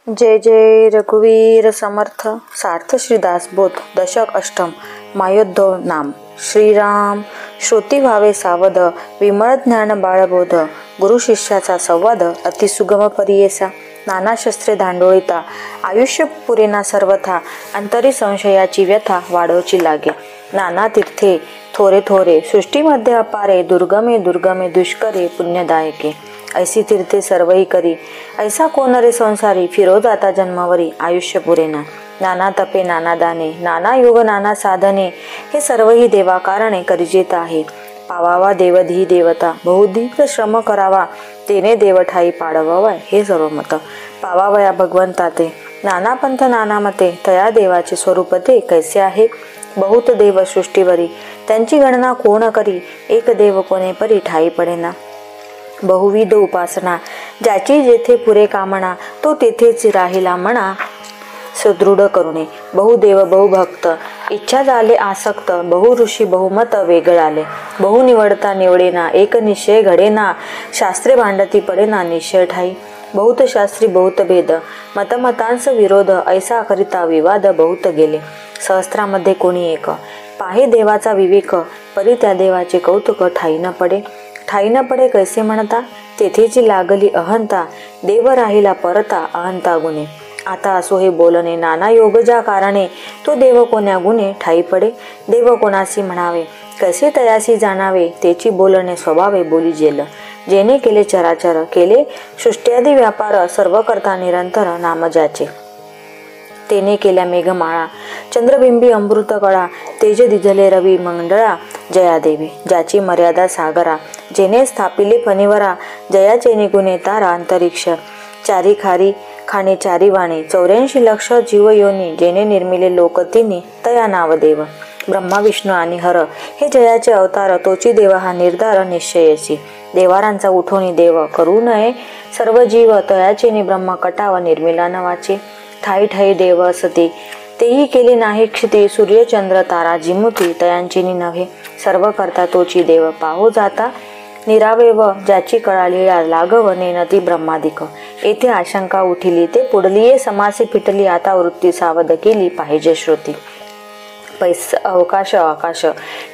जय जय रघुवीर समर्थ सार्थ श्रीदास बोध दशक अष्टम मायोद्धव नाम श्रीराम श्रोती व्हावे सावध विमळ ज्ञान बाळबोध गुरु शिष्याचा संवाद अतिसुगम परियेसा नाना शस्त्रे धांडोळिता आयुष्य पुरेना सर्वथा अंतरी संशयाची व्यथा वाढवची लागे नाना तीर्थे थोरे थोरे सृष्टीमध्ये अपारे दुर्गमे दुर्गमे दुष्करे पुण्यदायके ऐसी तीर्थे सर्वही करी ऐसा कोण रे संसारी फिरो जाता जन्मावरी आयुष्य पुरेना नाना तपे नाना दाने नाना योग नाना साधने हे सर्वही देवा कारणे करिजेत आहे पावावा देवधी देवता बहुदीर्घ श्रम करावा तेने देव ठाई पाडवावा हे सर्व मत पावावया भगवंता ते नाना पंथ नाना मते तया देवाचे स्वरूप ते कैसे आहे बहुत देव सृष्टीवरी त्यांची गणना कोण करी एक देव कोणे परी ठाई पडेना बहुविध उपासना ज्याची जेथे पुरे कामना तो तेथेच राहिला म्हणा सुदृढ करुणे बहुदेव बहुभक्त इच्छा झाले आसक्त बहु ऋषी बहुमत वेगळाले बहु निवडता निवडेना एक निश्चय घडेना शास्त्रे भांडती पडेना निश्चय ठाई बहुत शास्त्री बहुत भेद मतमतांस विरोध ऐसा करिता विवाद बहुत गेले सहस्त्रामध्ये कोणी एक पाहे देवाचा विवेक परी त्या देवाचे कौतुक ठाई न पडे कैसे म्हणता तेथेची लागली अहंता देव राहिला परता अहंता गुणे आता असो हे बोलणे नाना योग ज्या कारणे तो देव कोण्या गुणे ठाई पडे देव कोणासी म्हणावे कसे तयासी जाणावे तेची बोलणे स्वभावे बोली जेल जेने केले चराचर केले सृष्ट्यादी व्यापार सर्व करता निरंतर नाम ज्याचे तेने केल्या मेघमाळा चंद्रबिंबी अमृत कळा तेज दिजले रवी मंडळा जया देवी ज्याची मर्यादा सागरा जेने स्थापिले फणीवरा जयाचे निगुणे तारा अंतरिक्ष चारी खारी खाणे चारी वाणे 84 लक्ष जीव योनी जेने निर्मिले लोक तिनी तया नाव देव ब्रह्मा विष्णू आणि हर हे जयाचे अवतार तोची देव हा निर्धार निश्चयसी देवारांचा उठवणी देव करू नये सर्व जीव तयाचे ब्रह्मा कटाव निर्मिला नवाचे ठाई ठाई देव असते तेही केले नाही क्षिती सूर्य चंद्र तारा जिमुती तयांची नव्हे सर्व करता तोची देव पाहो जाता निरावेव ज्याची कळाली लागव नेनती ब्रह्मादिक येथे आशंका उठिली ते पुढलीये समासे फिटली आता वृत्ती सावध केली पाहिजे श्रुती पैस अवकाश आकाश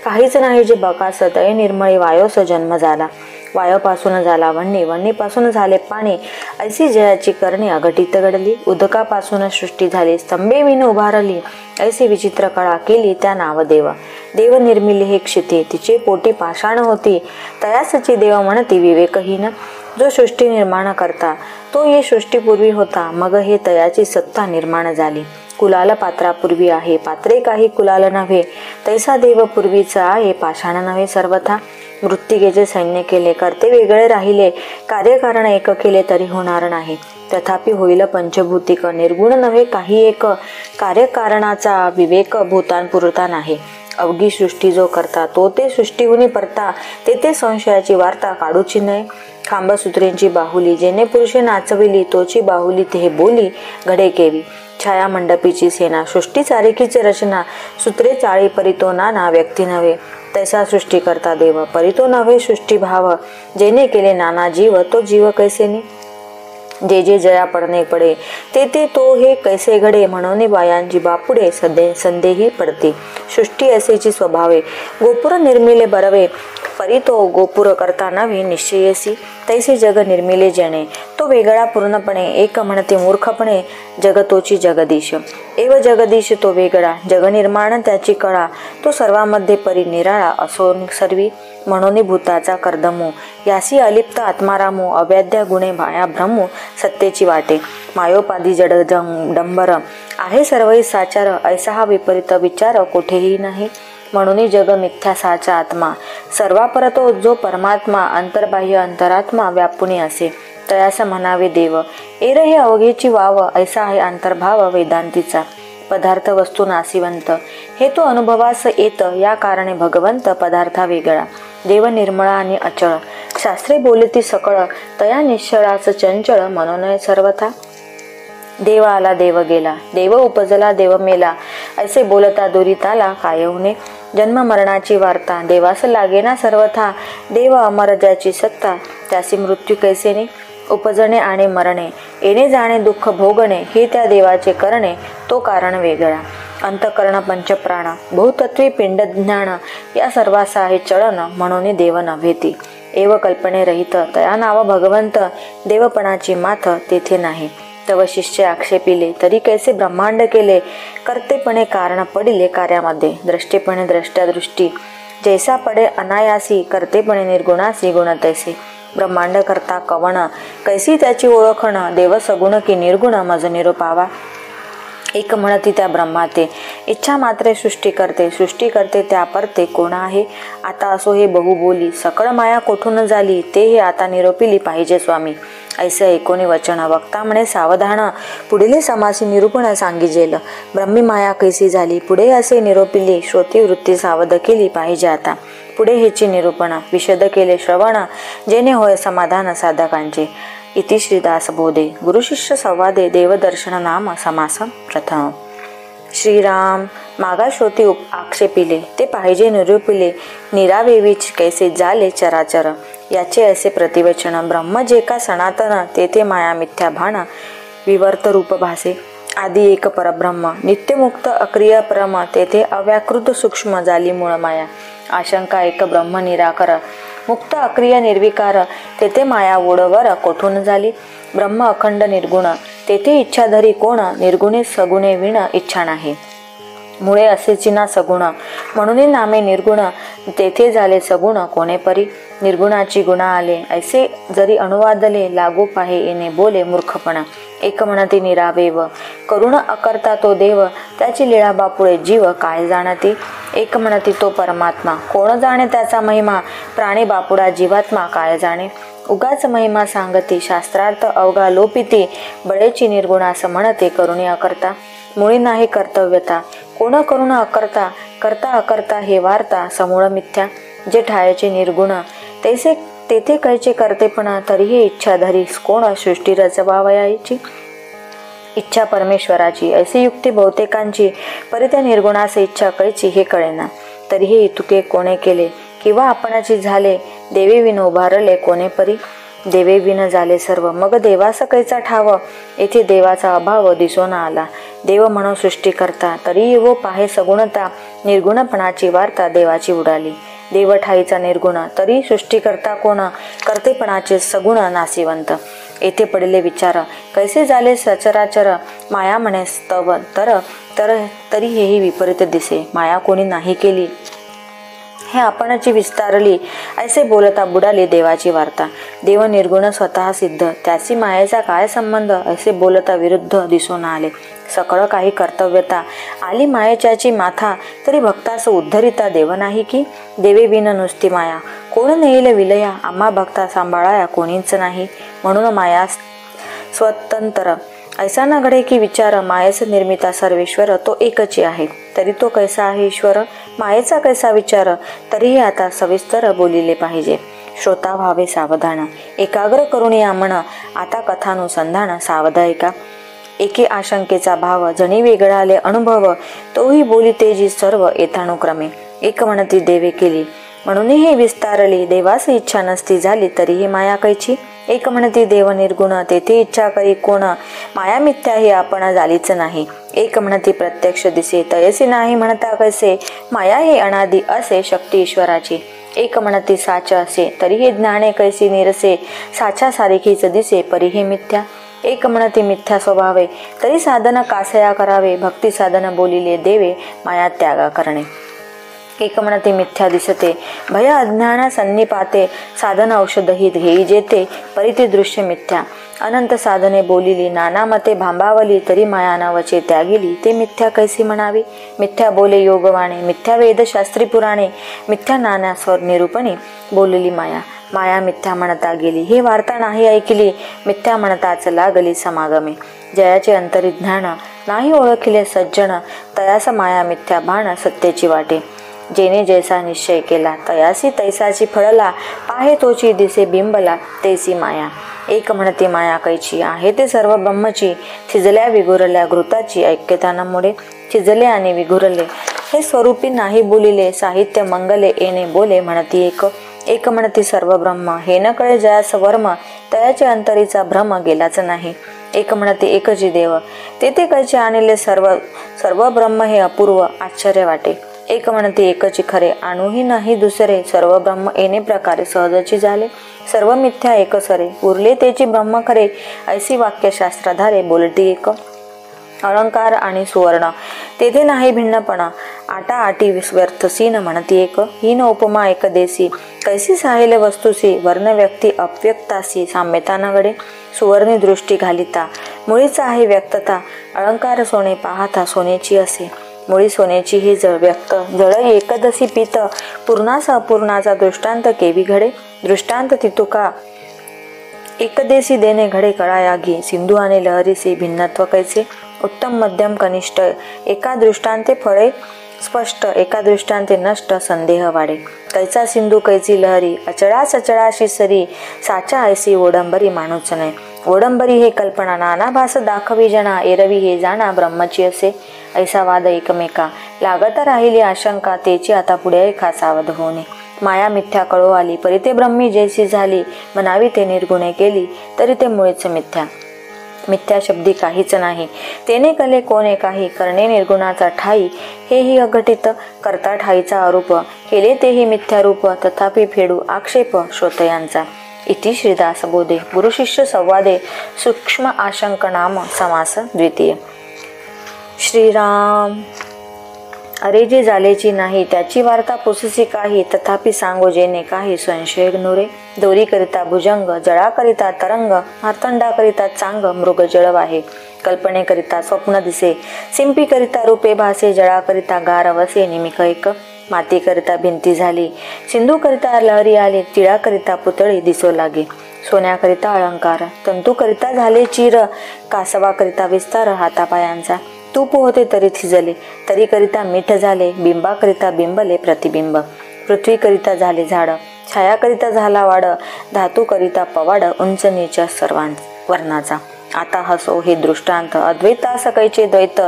काहीच नाही जे बकास तय निर्मळी वायोस जन्म झाला वायोपासून झाला वन्नी वन्नीपासून झाले पाणी ऐसी जयाची करणे अघटित घडली उदकापासून सृष्टी झाली स्तंभे विन उभारली ऐसी विचित्र कळा केली त्या नाव देव देव निर्मिली हे क्षिती तिचे पोटी पाषाण होती तयासची देव म्हणती विवेकहीन जो सृष्टी निर्माण करता तो ये सृष्टीपूर्वी होता मग हे तयाची सत्ता निर्माण झाली कुलाल पात्रापूर्वी आहे पात्रे काही कुलाल नव्हे तैसा देव पूर्वीचा आहे पाषाण नव्हे सर्वथा मृत्तिकेचे सैन्य केले करते वेगळे राहिले कार्यकारण एक केले तरी होणार नाही तथापि होईल पंचभूतिक निर्गुण नव्हे काही एक कार्यकारणाचा विवेक भूतान पुरता नाही अवघी सृष्टी जो करता तो ते सृष्टीहुनी परता तेथे संशयाची वार्ता काढूची नये खांबसूत्रेंची बाहुली जेने पुरुषे नाचविली तोची बाहुली ते बोली घडे केवी छाया मंडपीची सेना सृष्टी चारिकीची रचना सूत्रे चाळी परितो नाना व्यक्ती नव्हे तैसा सृष्टी करता देव परितो नव्हे सृष्टी भाव जेने केले नाना जीव तो जीव कैसेनी जे जे जया पडणे पडे ते तो हे कैसे घडे म्हणून बायांची बापुडे संदेही पडते सृष्टी असेची स्वभावे गोपुर निर्मिले बरवे परी तो गोपुर करता नव्हे निश्चयसी तैसे जग निर्मिले जणे तो वेगळा पूर्णपणे एक म्हणते मूर्खपणे जगतोची जगदीश एव जगदीश तो वेगळा जगनिर्माण त्याची कळा तो सर्वांमध्ये परी निराळा असो सर्वी म्हणून भूताचा कर्दमू यासी अलिप्त आत्मारामू अव्याद्य गुणे भाया भ्रमू सत्तेची वाटे मायोपादी जड डंबर आहे सर्वही साचार ऐसा हा विपरीत विचार कोठेही नाही म्हणून जग मिथ्या साचा आत्मा सर्वापरतो जो परमात्मा अंतर्बाह्य अंतरात्मा व्यापुनी असे तयास म्हणावे देव एर हे अवघेची वाव ऐसा आहे अंतर्भाव वेदांतीचा पदार्थ वस्तू नासिवंत हे तो अनुभवास येत या कारणे भगवंत पदार्था वेगळा देव निर्मळ आणि अचळ शास्त्रे बोलती सकळ तया निश्चळाच चंचळ म्हणून सर्वथा देव आला देव गेला देव उपजला देव मेला ऐसे बोलता दुरिताला काय होणे जन्म मरणाची वार्ता देवास लागेना सर्वथा देव अमर ज्याची सत्ता त्यासी मृत्यू कैसेने उपजणे आणि मरणे येणे जाणे दुःख भोगणे हे त्या देवाचे करणे, तो कारण वेगळा. अंतकरण पंचप्राण बहुतत्वी पिंड ज्ञान या सर्वासा हे चळन, म्हणून देव नव्हेती. एव कल्पने रहित तया नाव भगवंत, देवपणाची माथ तेथे नाही. तव शिष्य आक्षेपिले तरी कैसे ब्रह्मांड केले, कर्तेपणे कारण पडिले कार्यामध्ये. द्रष्टेपणे द्रष्ट्या दृष्टी जैसा पडे अनायासी, कर्तेपणे निर्गुणासी गुण तैसे. ब्रह्मांड करता कवण कैसी त्याची ओळखण, देव सगुण की निर्गुण मज निरोपावा. एक म्हणती त्या ब्रह्माते, इच्छा मात्रे सृष्टी करते त्या परते कोण आहे. आता असो हे बहु बोली, सकळ माया कोठून झाली, ते हे आता निरोपिली पाहिजे स्वामी. ऐसे ऐकोनी वचन वक्ता म्हणे सावधान, पुढील समासी निरूपण सांगिजेल. ब्रह्मी माया कैसी झाली, पुढे असे निरोपिली, श्रोती वृत्ती सावध केली पाहिजे आता. पुढे हेची निरूपण विशद केले श्रवण, जेणे होय समाधान साधकांचे. इति श्रीदास बोधे गुरुशिष्य संवादे देवदर्शन नाम समास प्रथम. श्रीराम मागा श्रोती आक्षेपिले, ते पाहिजे निरूपिले, निरावेवीच कैसे झाले चराचर. याचे असे प्रतिवचन, ब्रह्म जे का सनातन, तेथे माया मिथ्या भान विवर्त रूप भासे. आदी एक परब्रह्म नित्यमुक्त अक्रिय परम, तेथे अव्याकृत सूक्ष्म झाली मूळ माया. आशंका एक ब्रह्म निराकर मुक्त अक्रिय निर्विकार, तेथे माया ओढवर कोठून झाली. ब्रह्म अखंड निर्गुण, तेथे इच्छाधरी कोण, निर्गुणे सगुणे विण इच्छा नाही. मुळे असेची ना सगुण, म्हणून नामे निर्गुण, तेथे झाले सगुण कोणे परी. निर्गुणाची गुणा आले ऐसे जरी अनुवादले, लागू पाहे येणे बोले मूर्खपणा. एक म्हणती निरावेव करुण अकर्ता तो देव, त्याची लीळा बापुळे जीव काय जाणती. एक म्हणती तो परमात्मा, कोण जाणे त्याचा महिमा, प्राणी बापुडा जीवात्मा काय जाणे. उगाच महिमा सांगती शास्त्रार्थ अवघा लोपिती, बळेची निर्गुणास म्हणते करुणी अकर्ता. मुळी नाही कर्तव्यता, कोण करुण अकर्ता, करता अकर्ता हे वार्ता समूळ मिथ्या. जे ठायचे निर्गुण तैसे तेथे कैचे करतेपणा, तरीही इच्छा धरी कोण सृष्टी रचवावयाची. इच्छा परमेश्वराची ऐसी युक्ती बहुतेकांची, परी त्या निर्गुणास इच्छा कैची हे कळेना. तरीही इतुके कोणे केले, किंवा आपणाची झाले, देवे विन उभारले कोणे परी. देवे विन झाले सर्व, मग देवास कैचा ठाव, येथे देवाचा अभाव दिसोन आला. देव म्हणून सृष्टी करता, तरी वो पाहे सगुणता, निर्गुणपणाची वार्ता देवाची उडाली. देव ठाईचा निर्गुण, तरी सृष्टी करता कोण, कर्तेपणाचे सगुण नासिवंत. येथे पडले विचार, कैसे झाले सचराचर, माया म्हणे स्तव तरी हेही विपरीत दिसे. माया कोणी नाही केली, हे आपणाची विस्तारली, ऐसे बोलता बुडाली देवाची वार्ता. देव निर्गुण स्वतः सिद्ध, त्याची मायेचा काय संबंध, ऐसे बोलता विरुद्ध दिसून आले. सकळ काही कर्तव्यता आली मायेच्याची माथा, तरी भक्तास उद्धरिता देव नाही की. देवे विन नुसती माया, कोण नेईल विलया, आम्हा भक्ता सांभाळाया कोणीच नाही. म्हणून माया स्वतंत्र ऐसा न घडे की विचार, मायेच निर्मिता सर्वेश्वर तो एकची आहे. तरी तो कैसा आहे ईश्वर, मायेचा कैसा विचार, तरीही आता सविस्तर बोलिले पाहिजे. श्रोता व्हावे सावधान, एकाग्र करून या मन, आता कथानुसंधान सावध ऐका. एके आशंकेचा भाव जणी वेगळाले अनुभव, तोही बोली तेजी सर्व येथानुक्रमे. एक म्हणती देवे केली, म्हणून हे विस्तारली, देवास इच्छा नसती झाली, तरीही माया कैची. एक म्हणती देव निर्गुण, तेथे इच्छा करी कोण, माया मिथ्या ही आपण झालीच नाही. एक म्हणती प्रत्यक्ष दिसे, तयसे नाही म्हणता कैसे, माया हे अनादी असे शक्ती ईश्वराची. एक म्हणती साच असे, तरीही ज्ञाने कैसी निरसे, साच्या सारखीच दिसे परी हे मिथ्या. एक म्हणती मिथ्या स्वभावे, तरी साधन कासया करावे, भक्ती साधन बोलिले देवे, माया त्यागा करणे. एक म्हणते मिथ्या दिसते, भय अज्ञान सन्निपाते, साधन औषध ही घेई जेते, परी ती दृश्य मिथ्या. अनंत साधने बोलिली, नाना मते भांबावली, तरी माया नावचे त्यागिली, ते मिथ्या कैसी म्हणावी. मिथ्या बोले योगवाणे, मिथ्या वेद शास्त्री पुराणे, मिथ्या नाना स्वर निरूपणे, बोलली माया. माया मिथ्या म्हणता गेली, हे वार्ता नाही ऐकली, मिथ्या म्हणताच लागली समागमे. जयाचे अंतरिज्ञान नाही ओळखिले सज्जन, तयास माया मिथ्या भान सत्तेची वाटे. जेने जैसा निश्चय केला, तयासी तैसाची फळला, पाहे तोची दिसे बिंबला, तेसी माया. एक म्हणते माया कैची, आहे ते सर्व ब्रह्मची, थिजल्या विगुरल्या घृताची ऐक्यता न मुळे. थिजले आणि विगुरले हे स्वरूपी नाही बोलिले, साहित्य मंगले येणे बोले म्हणती एक. एक म्हणती सर्व ब्रह्म, हे न कळे जयास वर्म, तयाचे अंतरीचा भ्रम गेलाच नाही. एक म्हणते एकची देव, तेथे कैचे आणले सर्व ब्रह्म हे अपूर्व आश्चर्य वाटे. एक म्हणते एकची खरे, आणूही नाही दुसरे, सर्व ब्रह्म येणे प्रकारे सहजची झाले. सर्व मिथ्या एक सरे, उरले तेची ब्रह्म खरे, ऐसी वाक्य शास्त्राधारे बोलती एक. अलंकार आणि सुवर्ण, तेथे नाही भिन्नपणा, आटा आटी व्यर्थ सीन म्हणती एक. हीन उपमा एक देसी, कैसी साहेल वस्तुसी, वर्ण व्यक्ती अव्यक्तासी साम्यता न घडे. सुवर्णी दृष्टी घालिता, मुळीच आहे व्यक्तता, अलंकार सोने पाहता सोन्याची असे. मुळी सोन्याची ही व्यक्त जळ एकदसी पित, पूर्णास अपूर्णाचा दृष्टांत केवी घडे. दृष्टांत तितुका एकदेशी देणे घडे कळायागी, सिंधू आणि लहरीचे भिन्नत्व कैसे. उत्तम मध्यम कनिष्ठ, एका दृष्टांते फळे स्पष्ट, एका दृष्टांते नष्ट संदेह वाढे. कैचा सिंधू कैची लहरी, अचळा सचळाशी सरी, साचा ऐसी ओडंबरी मानूच नाही. ओडंबरी हे कल्पना, नाना भास दाखवी जना, एरवी हे जाणा ब्रह्मची असे. ऐसा वाद एकमेका, लागता राहिली आशंका, तेची आता पुढे खा सावध होणे. माया मिथ्या कळो आली, परी ते ब्रह्मी जैसी झाली, म्हणावी ते निर्गुणे केली, तरी ते मुळीच मिथ्या. मिथ्या शब्दी काहीच नाही, तेने कले कोणे काही, करणे निर्गुणाचा ठाई, हेही अघटित, करता ठाईचा आरोप, केले तेही मिथ्यारूप, तथापि फेडू आक्षेप श्रोतयांचा. इति श्रीदास बोधे गुरुशिष्य संवादे सूक्ष्म आशंक नाम समास द्वितीय. श्रीराम, अरे जे झालेची नाही त्याची वार्ता पुससी काही, तथापि सांगो जेणे काही संशय नुरे. दोरी करिता भुजंग, जळा करिता तरंग, मार्तंडा करिता चांग, मृग जळव आहे. कल्पने करिता स्वप्न दिसे, सिंपी करिता रूपे भासे, जळा करिता गार वसे निमिक एक. माती करिता भिंती झाली, सिंधू करिता लहरी आली, तिळा करिता पुतळी दिसो लागे. सोन्याकरिता अलंकार, तंतू करिता झाले चीर, कासवा करिता विस्तार हातापायांचा. तूप होते तरी थिजले, तरी करिता मीठ झाले, बिंबा करिता बिंबले प्रतिबिंब. पृथ्वी करिता झाले झाड, छाया करिता झाला वाड, धातू करिता पवाड, उंच नीच वर्णाचा. आता हसो हे दृष्टांत, अद्वैतास कैचे द्वैत,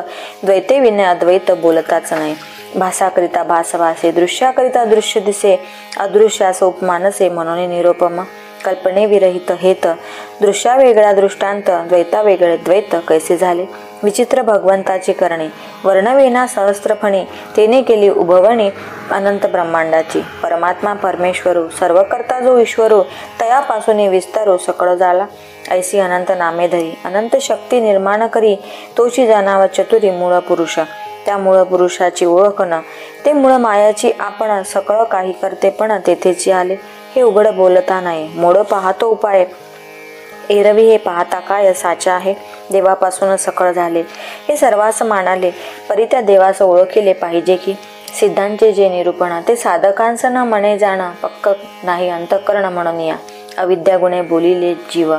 द्वैते विने अद्वैत बोलताच नाही. भासाकरिता भास वासे, दृश्याकरिता दृश्य दिसे, अदृश्यास उपमानसे म्हणून निरोपम. कल्पने विरहित हेत, दृश्या वेगळा दृष्टांत, द्वैता वेगळे द्वैत कैसे झाले. विचित्र भगवंताची करणे, वर्णवेना सहस्त्रफणी, तेने केली उभवणी अनंत ब्रह्मांडाची. परमात्मा परमेश्वरू, सर्वकर्ता जो ईश्वरू, तयापासून विस्तारू सकळ झाला. ऐसी अनंत नामे धरी, अनंत शक्ती निर्माण करी, तोची जाणावा चतुरी मूळ पुरुष. त्या मूळ पुरुषाची ओळख न, ते मूळ मायाची आपण, सकळ काही करते पण तेथेची आले. हे उघड बोलता नाही, मोड पाहतो उपाय, एरवी हे पाहता काय साचा आहे. देवापासून सकळ झाले, हे सर्वास मानाले, परी त्या देवास ओळखिले पाहिजे की. सिद्धांचे जे निरूपण, ते साधकांस न म्हणे जाण, पक्क नाही अंतःकरण म्हणून या. अविद्या गुणे बोलिले जीव,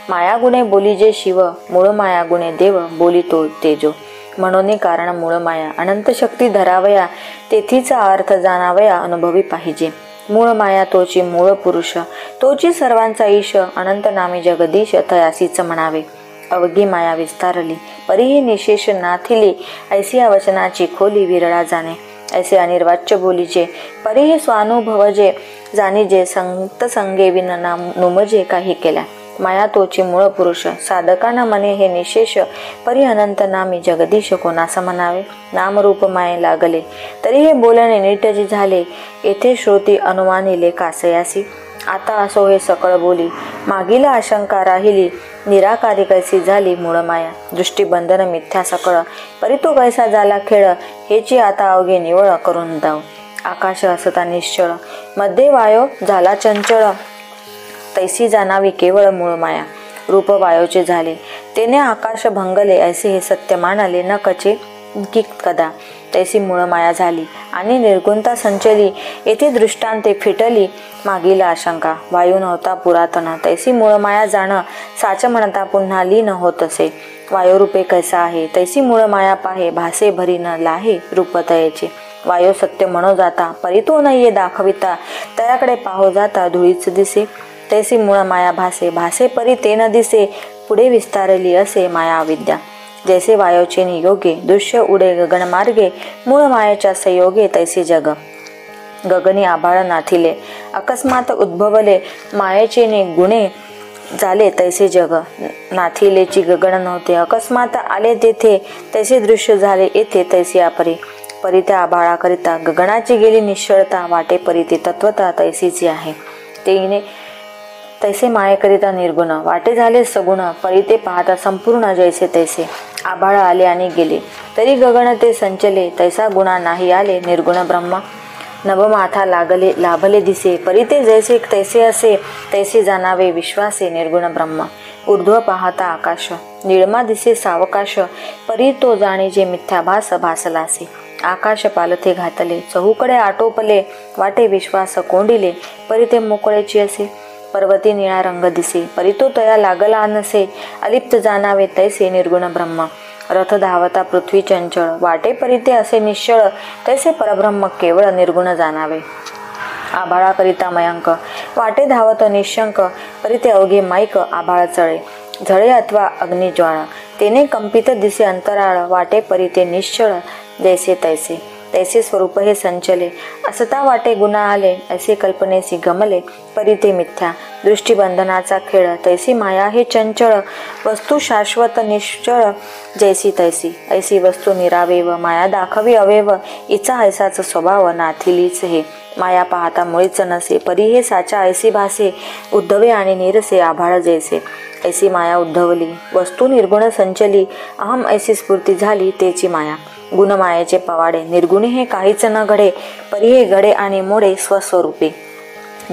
माया गुणे बोली जे शिव, मूळ माया गुणे देव, बोली तो तेजो. म्हणून कारण मूळ माया, अनंत शक्ती धरावया, तेथीचा अर्थ जाणावया, अनुभवी पाहिजे. मूळ माया तोची मूळ पुरुष, तोची सर्वांचा ईश, अनंत नामे जगदीश, तयासीच म्हणावे. अवघी माया विस्तारली, परीही निशेष नाथिली, ऐसी या वचनाची खोली विरळा जाणे. ऐसे अनिर्वाच्य बोलीचे, परीही स्वानुभवजे, जाणीजे संत संगे विन नुमजे काही केल्या. माया तोची मूळ पुरुष, साधकांना मने हे निशेष, परी अनंत नामी जगदीश कोणास म्हणावे. नामरूप माये लागले, तरी हे बोलणे नीटजी झाले, येथे श्रोती अनुमानिले कासयासी. आता असो हे सकळ बोली, मागील आशंका राहिली, निराकारी कैसी झाली मूळ माया. दृष्टीबंधन मिथ्या सकळ, परी तो कैसा झाला खेळ, हेची आता अवघे निवळ करून दाव. आकाश असता निश्चळ, मध्ये वायो झाला चंचळ, तैसी जाणावी केवळ मूळ माया. रूप वायोचे झाले, तेने आकाश भंगले, ऐसे हे सत्य मानले न कचे की कदा. तैसी मूळ माया झाली आणि निर्गुणता संचली, येथे दृष्टांते फिटली मागील आशंका. वायू नव्हता पुरातन, तैसी मूळ माया जाण, साच म्हणता पुन्हा लीन होत असे. वायुरूपे कैसा आहे, तैसी मूळ माया पाहे, भासे भरी न लाहे रूप तयेचे. वायू सत्य म्हणो जाता, परी तो नाहीये दाखविता, तयाकडे पाहो जाता धुळीच दिसे. तैसी मूळ माया भासे, भासे परी ते न दिसे, पुढे विस्तारली असे माया अविद्या. जैसे वायोचे नियोगे, दृश्य उडे गगन मार्गे, मूळ मायाच्या संयोगे तैसे जग. गगनी आभाळ नाथिले, अकस्मात उद्भवले, मायेचे गुणे झाले तैसे जग, नाथिलेची गगन नव्हते. अकस्मात आले तेथे तैसे दृश्य झाले येथे तैसे आपरे. परी त्या आभाळाकरिता गगनाची गेली निश्चळता, वाटे परी ते तत्वता तैसीची आहे. तेने तैसे मायेकरिता निर्गुण, वाटे झाले सगुण. परी ते पाहता संपूर्ण जैसे तैसे. आभाळ आले आणि गेले तरी गगन ते संचले, तैसा गुणा नाही आले निर्गुण ब्रह्म. नभमाथा लागले लाभले दिसे, परी ते जैसे तैसे असे, तैसे जाणावे विश्वासे निर्गुण ब्रह्म. ऊर्ध्व पाहता आकाश, निळमा दिसे सावकाश. परी तो जाणे जे मिथ्याभास भासलासे. आकाश पालथे घातले, चहूकडे आटोपले. वाटे विश्वास कोंडिले, परी ते मोकळेची असे. पर्वती निळा रंग दिसे, परी तो तया लागला नसे. अलिप्त जाणावे तैसे निर्गुण ब्रह्म. रथ धावता पृथ्वी चंचळ, वाटे परी ते असे निश्चळ. तैसे परब्रह्म केवळ निर्गुण जाणावे. आभाळाकरिता मयंक, वाटे धावत निशंक. परी ते अवघे माईक आभाळ चळे, झळे अथवा अग्निज्वाळा. तेने कंपित दिसे अंतराळ, वाटे परी ते निश्चळ जैसे तैसे. तैसे स्वरूप हे संचले, असता वाटे गुणा आले. ऐसे कल्पनेसी गमले, परी ते मिथ्या दृष्टीबंधनाचा खेळ. तैसी माया हे चंचळ, वस्तू शाश्वत निश्चळ जैसी तैसी. ऐसी वस्तू निरावेव, माया दाखवी अवेव. इचा ऐसाच स्वभाव, नाथिलीच हे. माया पाहता मुळीच नसे, परी हे साचा ऐसी भासे. उद्धवे आणि निरसे आभाळ जैसे. ऐसी माया उद्धवली, वस्तू निर्गुण संचली. अहम ऐसी स्फूर्ती झाली, तेची माया. गुण मायेचे पवाडे, निर्गुणी हे काहीच न घडे. परी हे घडे आणि मोडे स्वस्वरूपी.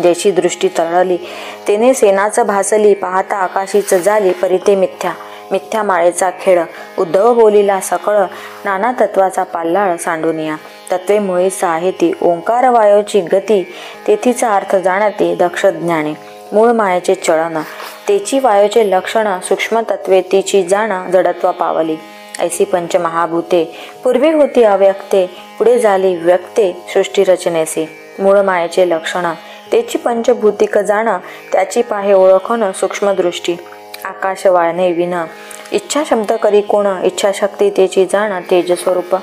ज्याची दृष्टी तळली, तेने सेनाच भासली. पाहता आकाशीच झाली, परी ते मिथ्या. मिथ्या माळेचा खेळ, उद्धव बोलिला सकळ. नाना तत्वाचा पाल्लाळ सांडूनिया. तत्वे मुळीच आहे ती, ओंकार वायोची गती. तेथीचा अर्थ जाणते दक्ष ज्ञाने. मूळ मायेचे चळण, तेची वायोचे लक्षण. सूक्ष्म तत्वे तिची जाण, जडत्व पावली. ऐसी पंचमहाभूते, पूर्वी होती अव्यक्ते. पुढे झाली व्यक्ते सृष्टी रचनेसी. मूळ मायेचे लक्षण, तेची पंचभूतिक जाण. त्याची पाहे ओळखण सूक्ष्मदृष्टी. आकाश वाळणे विन, इच्छा शब्द करी कोण. इच्छाशक्ती तेची जाण, तेजस्वरूप.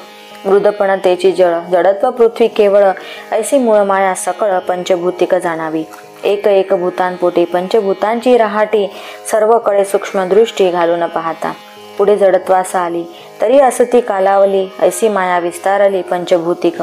मृदपण तेची जळ, जडत्व पृथ्वी केवळ. ऐसी मूळ माया सकळ पंचभूतिक जाणावी. एक एक भूतांपोटी पंचभूतांची रहाटी. सर्वकडे सूक्ष्मदृष्टी घालून पाहता. पुढे जडत्वास आली, तरी असती कालावली. ऐसी माया विस्तारली पंचभूतिक.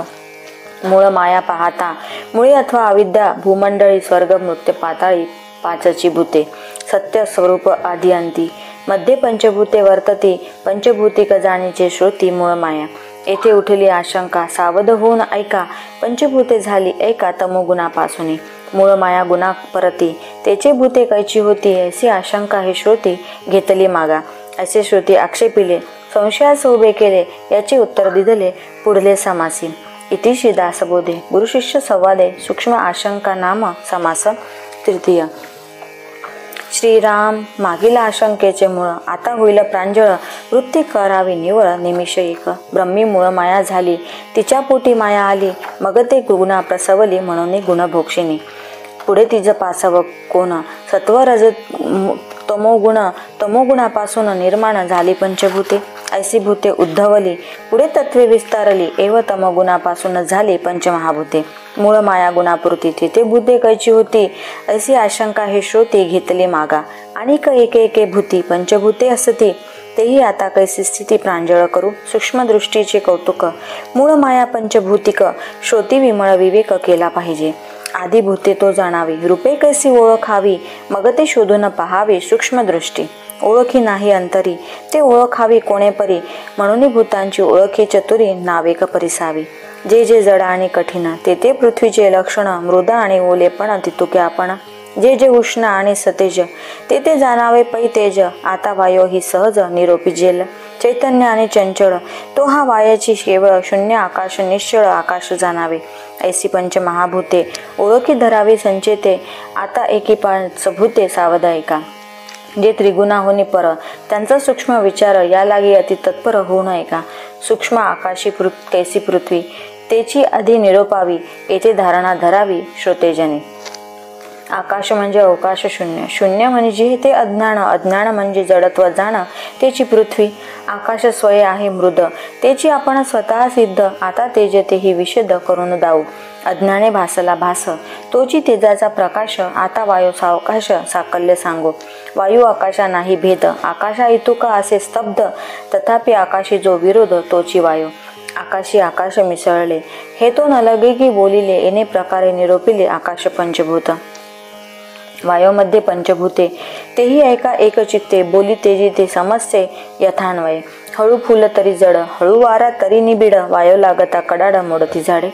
मूळ माया पाहता, मुळी अथवा अविद्या भूमंडळी. स्वर्ग मृत्यू पाताळी पाचची भूते. सत्य स्वरूप आदि अंती. मध्ये पंचभूते वर्तती. पंचभूतिक जाणीचे श्रुती मूळ माया. येथे उठली आशंका, सावध होऊन ऐका. पंचभूते झाली ऐका तमोगुणापासून. मूळ माया गुणा परती, तेचे भूते कैची होती. ऐसी आशंका हे श्रुती घेतली मागा. असे श्रुती आक्षेपिले, संशयास उभे केले. याचे उत्तर दिदले पुढले समासी. इतिशी दासबोधे गुरुशिष्य संवादे सूक्ष्म आशंका नाम समास तृतीय. श्रीराम, मागील आशंकेचे मूळ आता होईल प्रांजळ. वृत्ती करावी निवळ निमिष एक. ब्रह्मी मूळ माया झाली, तिच्या पोटी माया आली. मग ते गुणा प्रसवली, म्हणून गुणभोक्षिणी. पुढे तिज पासव कोण. सत्व रज तमोगुण. तमोगुणापासून निर्माण झाली पंचभूते. ऐसी भूते उद्धवली, पुढे तत्वे विस्तारली. एव तमोगुणापासून झाली पंचमहाभूते. मूळ माया गुणापुरती, तिथे भूते कैची होती. ऐसी आशंका हे श्रोते घेतले मागा. अनेक एके एके भूती पंचभूते असती. तेही आता कैसी स्थिती प्रांजळ करू. सूक्ष्मदृष्टीचे कौतुक. मूळ माया पंचभूतिक. श्रोती विमळ विवेक केला पाहिजे. आदी भूते तो जाणावी, रूपे कैसी ओळखावी. मग ते शोधून पहावे सूक्ष्मदृष्टी. ओळखी नाही अंतरी, ते ओळखावी कोणे परी. म्हणून भूतांची ओळखी चतुरी, नावेक परिसावी. जे जे जड आणि कठीण, ते ते पृथ्वीचे लक्षण. मृद आणि ओलेपण तितुके आपण. जे जे उष्ण आणि सतेज, ते ते जाणावे पै तेज. आता वायो ही सहज निरोपी जेल. चैतन्य आणि चंचळ, तो हा वायाची केवळ. शून्य आकाश निश्चळ आकाश जाणावे. ऐसी पंचमहाभूते ओळखी धरावी संचेते. आता एकी पाच भूते सावध ऐका. जे त्रिगुणाहोनी पर, त्यांचा सूक्ष्म विचार. या लागी अति तत्पर होऊन ऐका. सूक्ष्म आकाशी कैसी पृथ्वी, तेची आधी निरोपावी. येथे धारणा धरावी श्रोतेजने. आकाश म्हणजे अवकाश शून्य. शून्य म्हणजे ते अज्ञान. अज्ञान म्हणजे जडत्व जाण, तेची पृथ्वी. आकाश स्वय आहे मृद, तेची आपण स्वतः सिद्ध. आता तेजे तेही विशेद करून दाऊ. अज्ञाने भासला भास तोची तेजाचा प्रकाश आता वायू सावकाश साकल्य सांगो वायू आकाशा नाही भेद आकाशा इतुका असे स्तब्ध तथापि आकाशी जो विरोध तोची वायू आकाशी आकाश मिसळले हे तो नलगे की बोलिले येणे प्रकारे निरोपिले आकाश पंचभूत वायोमध्ये पंचभूते तेही ऐका एकचित्ते बोली तेजी ते समजते यथान्वये हळू फुल तरी जड हळू वारा तरी निबिड वायो लागता कडाड मोडती झाडे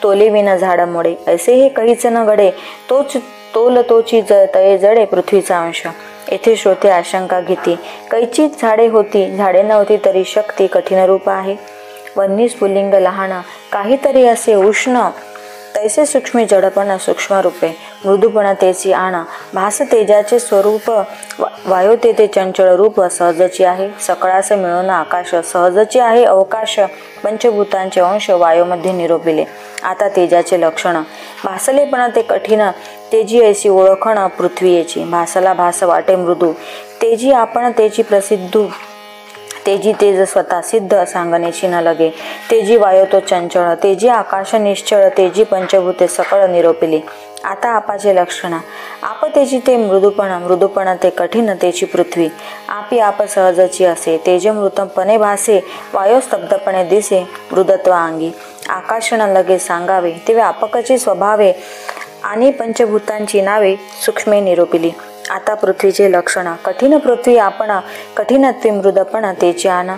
तोले विना झाड मोडे ऐसे हे काहीच न घडे तोच तोल तोची तये जडे पृथ्वीचा अंश येथे श्रोते आशंका घेती कैची झाडे होती झाडे नव्हती तरी शक्ती कठीण रूप आहे वन्नी स्फुलिंग लहान काहीतरी असे उष्ण तैसे सूक्ष्मी जडपण सूक्ष्म रूपे मृदूपणा तेची आण भास तेजाचे स्वरूप वायू ते चंचल रूप सहजची आहे सकळास मिळून आकाश सहजची आहे अवकाश पंचभूतांचे अंश वायूमध्ये निरोपिले आता तेजाचे लक्षण भासलेपणा ते कठीण तेजी ऐसी ओळखण पृथ्वीची भासला भास वाटे मृदू तेजी आपण तेची प्रसिद्ध तेजी तेज स्वतः सिद्ध सांगण्याची न लगे तेजी वायू तो चंचळ तेजी आकाश निश्चळ तेजी पंचभूते सकळ निरोपिली आता आपाचे लक्षण आप तेजी ते मृदूपणा ते कठीण तेची पृथ्वी आपी आप सहजची असे तेज मृतपणे भासे वायू स्तब्धपणे दिसे मृदत्व अंगी आकाश न लगे सांगावे ते व्यापकची स्वभावे आणि पंचभूतांची नावे सूक्ष्मे निरोपिली आता पृथ्वीचे लक्षण कठीण पृथ्वी आपण कठीणत्वे मृदपण तेची आण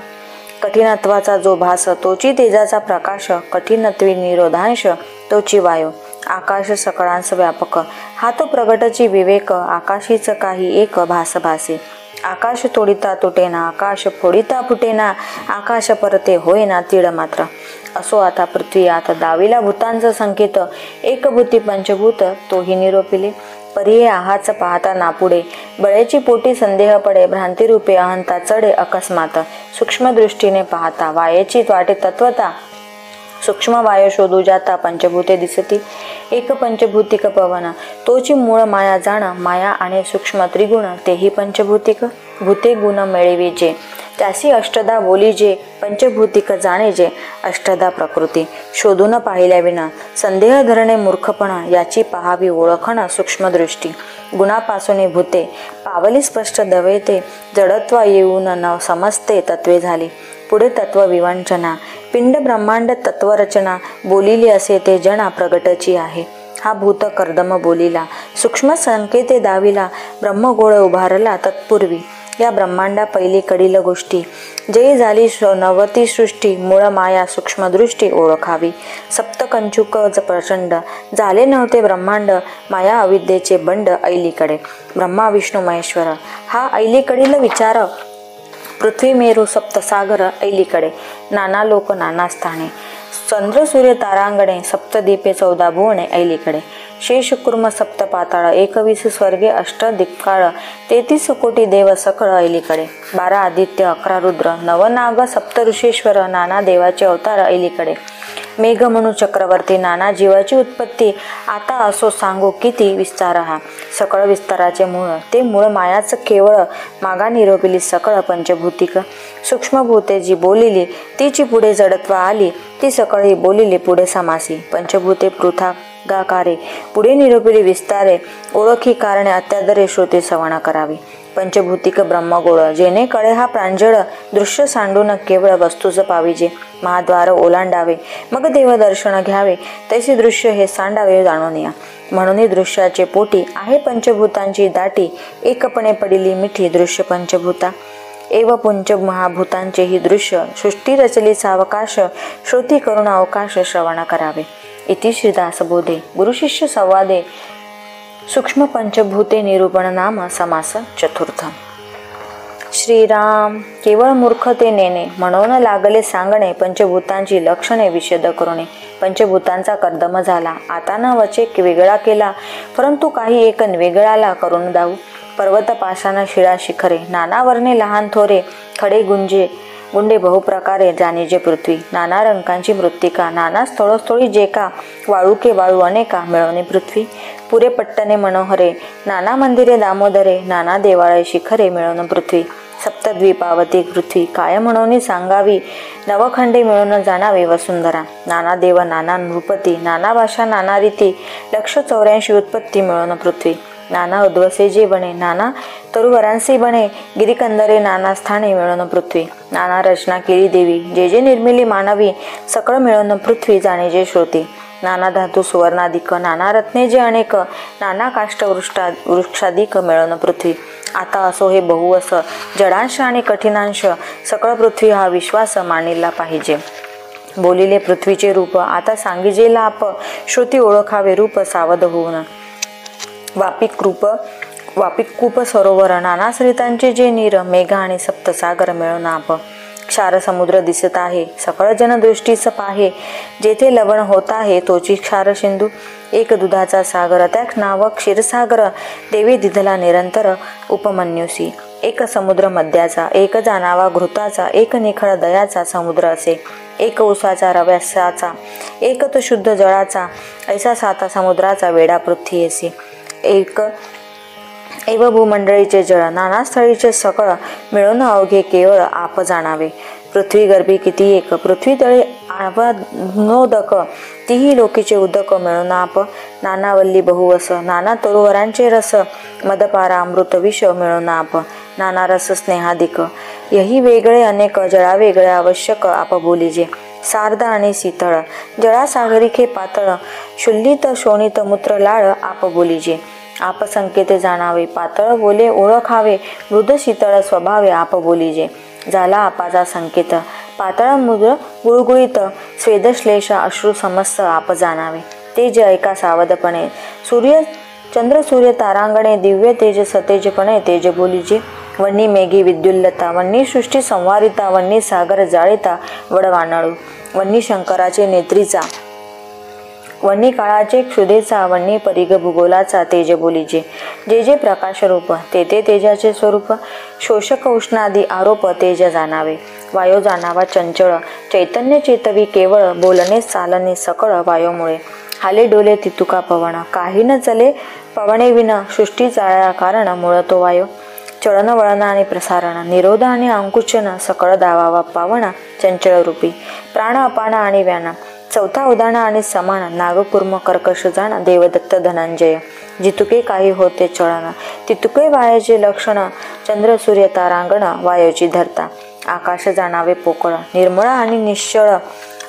कठीणत्वाचा जो भास तोची तेजाचा प्रकाश कठीणत्वे निरोधांश तोची वायू आकाश सकळांस व्यापक हा तो प्रगटची विवेक आकाशीच काही एक भास भासे आकाश तोडिता तुटेना आकाश फोडिता फुटेना आकाश परते होईना तीड मात्र असो आता पृथ्वी आता दाविला भूतांचा संकेत एकभूती पंचभूत तोही निरोपिले पर्याय आहाच पाहता नापुडे बळेची पोटी संदेह पडे भ्रांती रूपे अहंता चढे अकस्मात सूक्ष्म दृष्टीने पाहता वायेची वाटे तत्वता सूक्ष्म वायू शोधू जाता पंचभूते दिसती एक पंचभूतिक पवन तोची मूळ माया जाण माया आणि सूक्ष्म त्रिगुण तेही पंचभूतिक भूते गुण मिळविजे त्यासी अष्टदा बोलीजे पंचभूतिक जाणेजे अष्टदा प्रकृती शोधून पाहिल्या विना संदेह धरणे मूर्खपणा याची पाहावी ओळखण सूक्ष्मदृष्टी गुणापासून भूते पावली स्पष्ट दवेते जडत्व येऊन न समजते तत्वे झाली पुढे तत्व विवंचना पिंड ब्रह्मांड तत्वरचना बोलिली असे ते जना प्रगटची आहे हा भूत कर्दम बोलिला सूक्ष्म संकेते दाविला ब्रह्मगोळ उभारला तत्पूर्वी या ब्रह्मांडा पहिली कडील गोष्टी जय झाली नवती सृष्टी मूळ माया सूक्ष्मदृष्टी ओळखावी सप्तकंचुक प्रचंड झाले नव्हते ब्रह्मांड माया अविद्येचे बंड ऐलीकडे ब्रह्मा विष्णू महेश्वर हा ऐलीकडील विचार पृथ्वी मेरू सप्तसागर ऐलीकडे नाना लोक नाना स्थाने चंद्र सूर्य तारांगणे सप्तदीपे 14 भुवने ऐलीकडे शेष कुर्म सप्त पाताळ 21 स्वर्गे अष्ट दिक्काळ 33 कोटी देव सकळ ऐलीकडे 12 आदित्य 11 रुद्र नवनाग सप्त ऋषेश्वर नाना देवाचे अवतार ऐलीकडे मेघ म्हणू चक्रवर्ती नाना जीवाची उत्पत्ती आता असो सांगू किती विस्तार हा सकळ विस्ताराचे मूळ ते मूळ मायाच केवळ मागा निरोपिली सकळ पंचभूतिक सूक्ष्मभूते जी बोलिली तिची पुढे जडत्व आली ती सकळी बोलिली पुढे समासी पंचभूते पृथगाकारे पुढे निरोपिली विस्तारे ओळखी कारणे अत्यादरे श्रोते सवना करावी पंचभूतिक ब्रह्मगोळ जेणे कळे हा प्रांजळ दृश्य सांडून केवळ वस्तूच पाविजे महाद्वार ओलांडावे मग देवदर्शन घ्यावे तैसे दृश्य हे सांडावे जाणून या म्हणून दृश्याचे पोटी आहे पंचभूतांची दाटी एकपणे पडिली मिठी दृश्य पंचभूता एव पुंच महाभूतांचे ही दृश्य सृष्टी रचली सावकाश श्रोती करुण अवकाश श्रवण करावे इति श्रीदासबोधे गुरुशिष्य संवादे सूक्ष्म पंचभूते निरूपण नाम समास चतुर्थ श्रीराम केवळ मूर्खते नेणे म्हणून लागले सांगणे पंचभूतांची लक्षणे विशद करुणे पंचभूतांचा कर्दम झाला आता न वचे वेगळा केला परंतु काही एक वेगळाला करून दाऊ पर्वत पाषाण शिळा शिखरे नाना वर्णे लहान थोरे खडे गुंडे बहुप्रकारे जाणीजे पृथ्वी नाना रंगांची मृत्तिका नाना स्थळोस्थळी जेका वाळूके वाळू अनेका मिळवणे पृथ्वी पुरे पट्टणे मनोहरे नाना मंदिरे दामोदरे नाना देवाळे शिखरे मिळवण पृथ्वी सप्तद्वीपावती पृथ्वी काय म्हणून सांगावी, नवखंडे मिळून जाणावे वसुंधरा. नाना देव नाना नृपती, नाना भाषा नाना रीती, 184 उत्पत्ती मिळून पृथ्वी. नाना उद्वसे जे बने, नाना तरुवरांसी बने, गिरिकंदरे नाना स्थाने मिळून पृथ्वी. नाना रचना केली देवी, जे जे निर्मिली मानवी, सकळ मिळून पृथ्वी जाणे जे श्रोती. नाना धातू सुवर्णाधिक, नाना रत्ने जे अनेक, नाना काष्ट वृक्षाधिक मिळून पृथ्वी. आता असो हे बहुवस, जडांश आणि कठीणांश, सकळ पृथ्वी हा विश्वास मानिला पाहिजे. बोलिले पृथ्वीचे रूप, आता सांगिजे लाप, श्रुती ओळखावे रूप सावध होऊन. वापिक कूप सरोवर, नाना सरितांचे जे नीर, मेघ आणि सप्तसागर मिळून आप. क्षार समुद्र दिसत आहे, सकळ जनदृष्टीस पाहे, जेथे लवण होत आहे तोची क्षार सिंधू. एक दुधाचा सागर त्या नाव क्षीरसागर, देवी दिधला निरंतर उपमन्युसी. एक समुद्र मध्याचा, एक जाणावा घृताचा, एक निखळ दयाचा समुद्र असे. एक उसाचा रव्यासाचा, एक तो शुद्ध जळाचा, ऐसा साता समुद्राचा वेडा पृथ्वी असे. एक एव भूमंडळीचे जळ, नाना स्थळीचे सकळ, मिळून अवघे केवळ आप जाणावे. पृथ्वी गर्भी किती एक, पृथ्वी तळे आवानोदक, तीही लोकीचे उदक मिळून आप. नाना वल्ली बहुवस, नाना तरुवरांचे रस, मदपारा अमृत विष मिळून आप. नाना रस स्नेहाधिक, यही वेगळे अनेक, जळा वेगळे आवश्यक आप बोलीजे. सार्ध आणि शीतळ, जळा सागरिके पातळ, शुल्लित शोणित मूत्र लाळ आप बोलीजे. आप संकेते जाणावे, पातळ बोले ओळखावे, मृद शीतळ स्वभावे आप बोलीजे. झाला आपाचा संकेत, पातळ मुद्र गुळगुळीत, स्वेदश्लेष अश्रू समस्त आप जाणावे. तेज ऐका सावधपणे, चंद्र सूर्य तारांगणे, दिव्य तेज सतेजपणे तेज बोलीजे. वन्नी मेघी विद्युल्लता, वन्नी सृष्टी संवारिता, वन्नी सागर जाळिता वडवानळू, वन्नी शंकराचे नेत्रीचा, वन्नी काळाचे क्षुधेचा, वन्नी परिघ भूगोलाचा तेज बोलीजे. जे जे प्रकाश रूप, ते ते तेजाचे स्वरूप, शोषक उष्णादी आरोप तेज जाणावे. वायो जाणावा चंचळ, चैतन्य चेतवी केवळ, बोलणे चालणे सकळ वायोमुळे. हाले डोले तितुका पवन, काही न चले पवने विन, सृष्टी चाळया कारण मूळ तो वायो. चळन वळण आणि प्रसारण, निरोध आणि अंकुचन, सकळ दावावा पावण चंचळ रूपी. प्राण अपान आणि व्यान, चौथा उदान आणि समान, नागकुर्म कर्कश जाण, देवदत्त धनंजय. जितुके काही होते चळन, तितुके वायाचे लक्षण, चंद्र सूर्य तारांगण वायोची धरता. आकाश जाणावे पोकळ, निर्मळ आणि निश्चळ,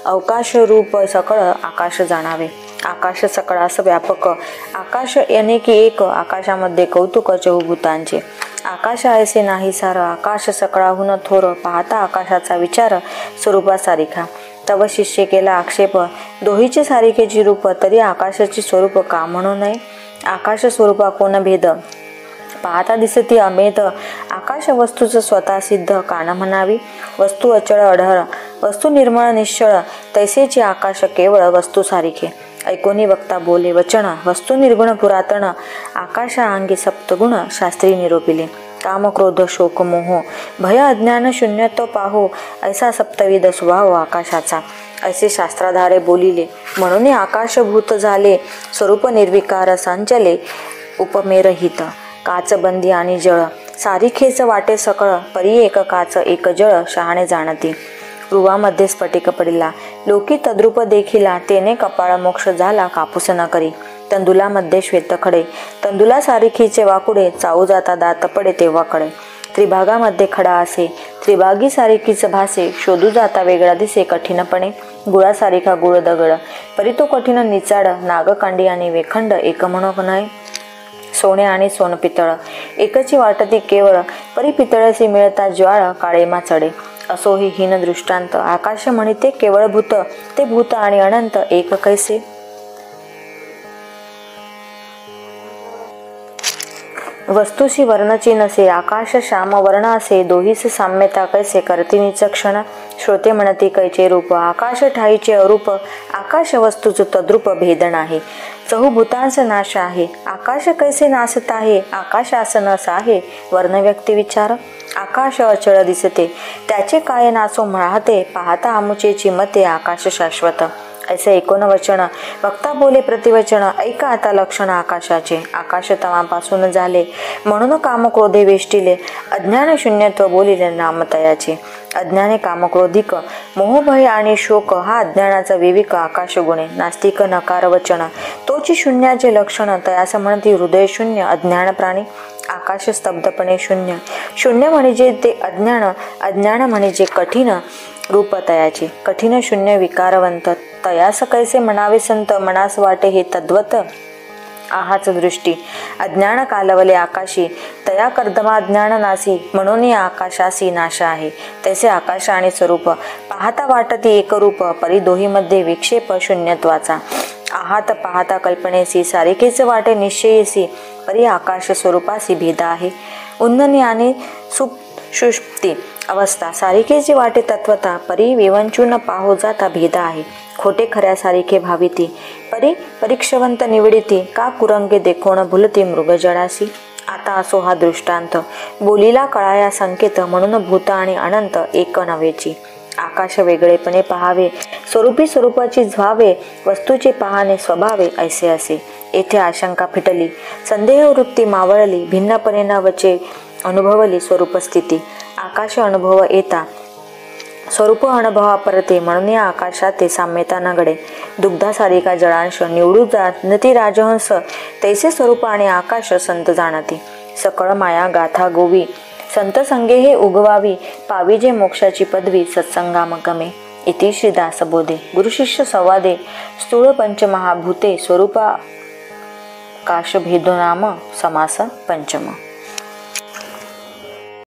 अवकाश रूप सकळ आकाश जाणावे. आकाश सकळास व्यापक, आकाश अनेकी एक, आकाशामध्ये कौतुक चहुभूतांचे. आकाश ऐसे नाही सार, आकाश सकळाहून थोर, पाहता आकाशाचा विचार स्वरूपा सारिखा. तव शिष्य केला आक्षेप, दोहीचे सारिखेची रूप, तरी आकाशाची स्वरूप का म्हणू नये. आकाश स्वरूपा कोण भेद, पाहता दिसती अमेध, आकाश वस्तूच स्वतः सिद्ध कान म्हणावी. वस्तू अचळ अढळ, वस्तू निर्मळ निश्चळ, तैसेची आकाश केवळ वस्तू सारिखे. ऐकोनी वक्ता बोले वचन, वस्तू निर्गुण पुरातन, आकाशा अंगी सप्तगुण शास्त्री निरोपिले. काम क्रोध शोक मोह, भय अज्ञान शून्य तो पाहो, ऐसा सप्तविध स्वभाव आकाशाचा. ऐसे शास्त्राधारे बोलिले, म्हणून आकाशभूत झाले, स्वरूप निर्विकार संचले, उपमेरहित. काच बंदी आणि जळ, सारिखेच वाटे सकळ, परी एक काच एक जळ, शहाणे जाणती. रुवामध्ये स्फटिक पडिला, लोकी तद्रूप देखिला, तेने कपाळ मोक्ष झाला कापूस न करी. तंदुलामध्ये श्वेतखडे, तंदुला सारिखीचे वाकुडे, चाऊ जाता दात पडे तेव्हा कडे. त्रिभागामध्ये खडा असे, त्रिभागी सारिखीच भासे, शोधू जाता वेगळा दिसे कठीणपणे. गुळा सारिखा गुळ दगड, परी तो कठीण निचाड, नागकांडी आणि वेखंड एक म्हणूक नाही. सोने आणि सोन पितळ, एकची वाटती केवळ, परी पितळसी मिळता ज्वाळ, काळेमा चढे. असो ही हीन दृष्टांत, आकाश म्हणते केवळ भूत, ते भूत आणि अनंत एक कैसे. वस्तूशी वर्णची नसे, आकाश श्याम वर्ण असे, दोहीस साम्यता कैसे करती निचक्षण. श्रोते म्हणती कैचे रूप, आकाश ठाईचे अरूप, आकाश वस्तूच तद्रूप भेद नाही. चहुभूतांस नाश आहे, आकाश कैसे नासत आहे, आकाशास नस आहे वर्ण व्यक्ती विचार. आकाश अचळ दिसते, त्याचे काय नासो राहते, पाहता आमुचेची मते, आकाश शाश्वत. ऐसे एकोनवचन वक्ता बोले प्रतिवचन ऐका आता लक्षण आकाशाचे. आकाश तमापासून झाले म्हणून कामक्रोधे वेष्टिले. अज्ञान शून्यत्व बोलिले नामतयाचे. अज्ञाने कामक्रोधिक मोहभय आणि शोक हा अज्ञानाचा विविक आकाश गुणे. नास्तिक नकार वचन तोची शून्याचे लक्षण तयास म्हणती हृदय शून्य अज्ञान प्राणी. आकाश स्तब्धपणे शून्य. शून्य म्हणजे ते अज्ञान, अज्ञान म्हणजे कठीण रूप तयाचे. कठीण शून्य विकारवंत तयास कैसे म्हणावे संत. मनास वाटे हे तद्वत आहाच दृष्टी. अज्ञान कालवले आकाशी तया कर्दमा ज्ञान नासी. म्हणून आकाशासी नाश आहे. तैसे आकाश आणि स्वरूप पाहता वाटती एकरूप. परी दोहीमध्ये विक्षेप शून्यत्वाचा. आहात पाहता कल्पनेसी सारिकेच वाटे निश्चयेसी. परी आकाश स्वरूपासी भेद आहे. उन्ननी आणि सुषुप्ती अवस्था सारिकेची वाटे तत्वता. परी विवंचून पाहो जाता भेद आहे. खोटे खऱ्या सारिखे भाविती. परी परीक्षवंत निवडिती. का कुरंगे देखोण भुलती मृगजळासी. आता असो हा दृष्टांत बोलीला कळाया संकेत. म्हणून भूत आणि अनंत एक नव्हेची. आकाश वेगळेपणे पहावे स्वरूपी स्वरूपाची व्हावे. वस्तूचे पाहणे स्वभावे ऐसे असे. येथे आशंका फिटली संदेह वृत्ती मावळली. भिन्नपणे नवचे अनुभवली स्वरूप स्थिती. आकाश अनुभव येता स्वरूप अनुभवा परते. म्हणून या आकाशात ते साम्यता नगडे. दुग्धासारिका जळांश निवडू जात नती राजहंस. तैसे स्वरूप आणि आकाश संत जाणती. सकळ माया गाथा गोवी संत संगे हे उगवावी. पाविजे मोक्षाची पदवी सत्संगाम गमे. इति श्री दासबोधे गुरुशिष्य संवादे स्थूळ पंचमहाभूते स्वरूपा काश भेदो नाम समास पंचम.